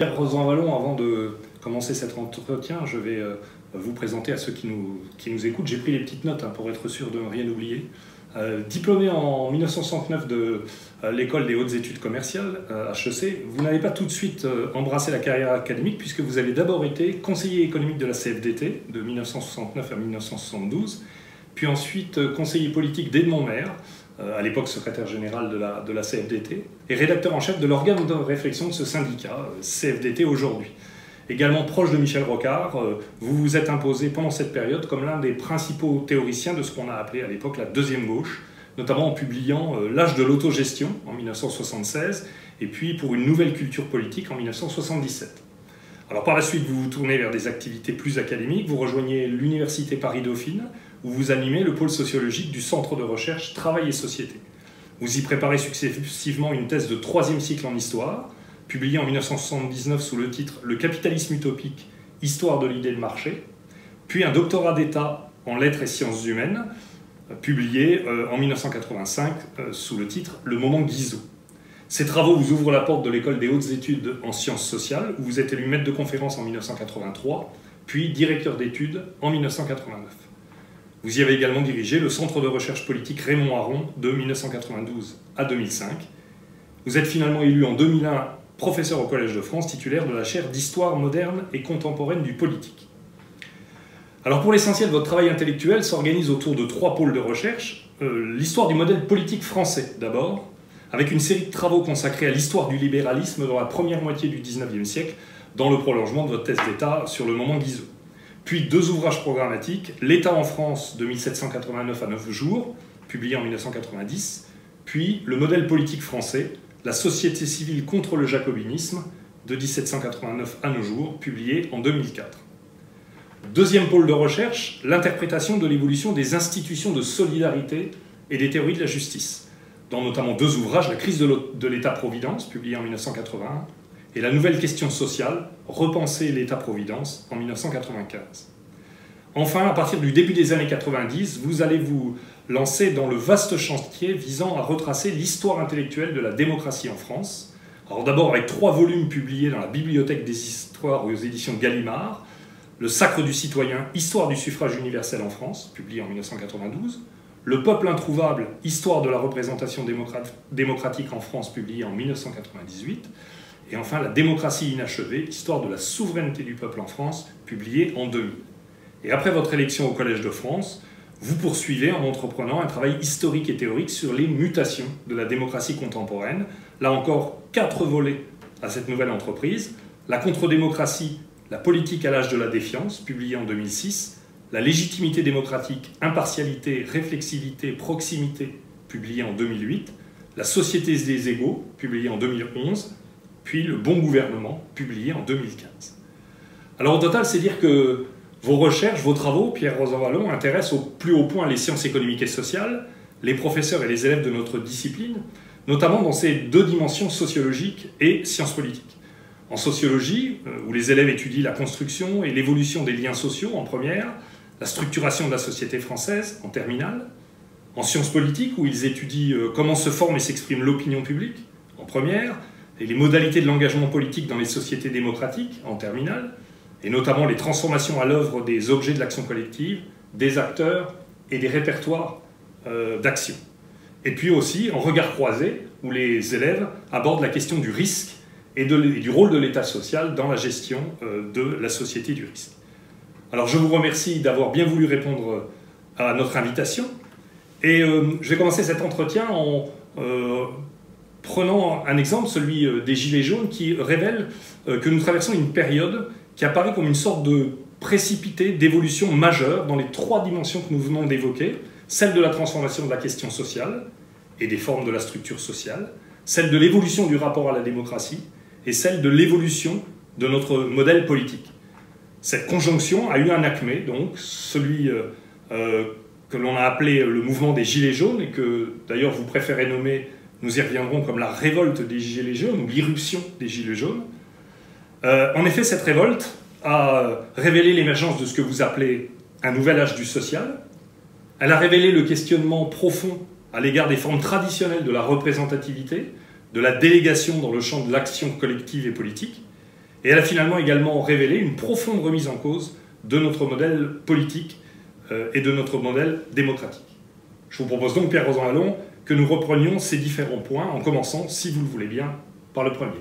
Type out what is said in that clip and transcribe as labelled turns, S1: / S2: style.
S1: Pierre Rosanvallon, avant de commencer cet entretien, je vais vous présenter à ceux qui nous écoutent. J'ai pris les petites notes pour être sûr de ne rien oublier. Diplômé en 1969 de l'école des hautes études commerciales, HEC, vous n'avez pas tout de suite embrassé la carrière académique puisque vous avez d'abord été conseiller économique de la CFDT de 1969 à 1972, puis ensuite conseiller politique d'Edmond Maire, à l'époque secrétaire général de la CFDT, et rédacteur en chef de l'organe de réflexion de ce syndicat, CFDT aujourd'hui. Également proche de Michel Rocard, vous vous êtes imposé pendant cette période comme l'un des principaux théoriciens de ce qu'on a appelé à l'époque la deuxième gauche, notamment en publiant L'âge de l'autogestion en 1976, et puis Pour une nouvelle culture politique en 1977. Alors par la suite, vous vous tournez vers des activités plus académiques, vous rejoignez l'Université Paris-Dauphine, où vous animez le pôle sociologique du Centre de recherche Travail et Société. Vous y préparez successivement une thèse de 3e cycle en histoire, publiée en 1979 sous le titre « Le capitalisme utopique, histoire de l'idée de marché », puis un doctorat d'État en lettres et sciences humaines, publié en 1985 sous le titre « Le moment Guizot ». Ces travaux vous ouvrent la porte de l'école des hautes études en sciences sociales, où vous êtes élu maître de conférence en 1983, puis directeur d'études en 1989. Vous y avez également dirigé le Centre de recherche politique Raymond Aron de 1992 à 2005. Vous êtes finalement élu en 2001 professeur au Collège de France, titulaire de la chaire d'histoire moderne et contemporaine du politique. Alors pour l'essentiel, votre travail intellectuel s'organise autour de 3 pôles de recherche. L'histoire du modèle politique français d'abord, avec une série de travaux consacrés à l'histoire du libéralisme dans la première moitié du XIXe siècle, dans le prolongement de votre thèse d'État sur le moment Guizot. Puis 2 ouvrages programmatiques, L'État en France de 1789 à 9 jours, publié en 1990, puis Le modèle politique français, la société civile contre le jacobinisme de 1789 à nos jours, publié en 2004. Deuxième pôle de recherche, l'interprétation de l'évolution des institutions de solidarité et des théories de la justice, dans notamment 2 ouvrages, La crise de l'État-providence, publié en 1981, et La nouvelle question sociale, Repenser l'État-providence, en 1995. Enfin, à partir du début des années 90, vous allez vous lancer dans le vaste chantier visant à retracer l'histoire intellectuelle de la démocratie en France. Alors d'abord avec 3 volumes publiés dans la Bibliothèque des histoires aux éditions Gallimard, Le sacre du citoyen, Histoire du suffrage universel en France, publié en 1992, Le peuple introuvable, Histoire de la représentation démocratique en France, publié en 1998, et enfin La démocratie inachevée, Histoire de la souveraineté du peuple en France, publié en 2000. Et après votre élection au Collège de France, vous poursuivez en entreprenant un travail historique et théorique sur les mutations de la démocratie contemporaine. Là encore, 4 volets à cette nouvelle entreprise. La contre-démocratie, la politique à l'âge de la défiance, publié en 2006. La légitimité démocratique, impartialité, réflexivité, proximité, publié en 2008. La société des égaux, publié en 2011. Puis Le bon gouvernement, publié en 2015. Alors au total, c'est dire que vos recherches, vos travaux, Pierre Rosanvallon, intéressent au plus haut point les sciences économiques et sociales, les professeurs et les élèves de notre discipline, notamment dans ces 2 dimensions sociologiques et sciences politiques. En sociologie, où les élèves étudient la construction et l'évolution des liens sociaux en première, la structuration de la société française en terminale. En sciences politiques, où ils étudient comment se forme et s'exprime l'opinion publique en première, et les modalités de l'engagement politique dans les sociétés démocratiques en terminale, et notamment les transformations à l'œuvre des objets de l'action collective, des acteurs et des répertoires d'action. Et puis aussi en regard croisé, où les élèves abordent la question du risque et du rôle de l'État social dans la gestion de la société du risque. Alors je vous remercie d'avoir bien voulu répondre à notre invitation, et je vais commencer cet entretien en prenant un exemple, celui des Gilets jaunes, qui révèle que nous traversons une période qui apparaît comme une sorte de précipité d'évolution majeure dans les 3 dimensions que nous venons d'évoquer, celle de la transformation de la question sociale et des formes de la structure sociale, celle de l'évolution du rapport à la démocratie et celle de l'évolution de notre modèle politique. Cette conjonction a eu un acmé, donc celui que l'on a appelé le mouvement des Gilets jaunes, et que d'ailleurs vous préférez nommer, nous y reviendrons, comme la révolte des Gilets jaunes ou l'irruption des Gilets jaunes. En effet, cette révolte a révélé l'émergence de ce que vous appelez un nouvel âge du social. Elle a révélé le questionnement profond à l'égard des formes traditionnelles de la représentativité, de la délégation dans le champ de l'action collective et politique. Et elle a finalement également révélé une profonde remise en cause de notre modèle politique et de notre modèle démocratique. Je vous propose donc, Pierre Rosanvallon, que nous reprenions ces différents points, en commençant, si vous le voulez bien, par le premier.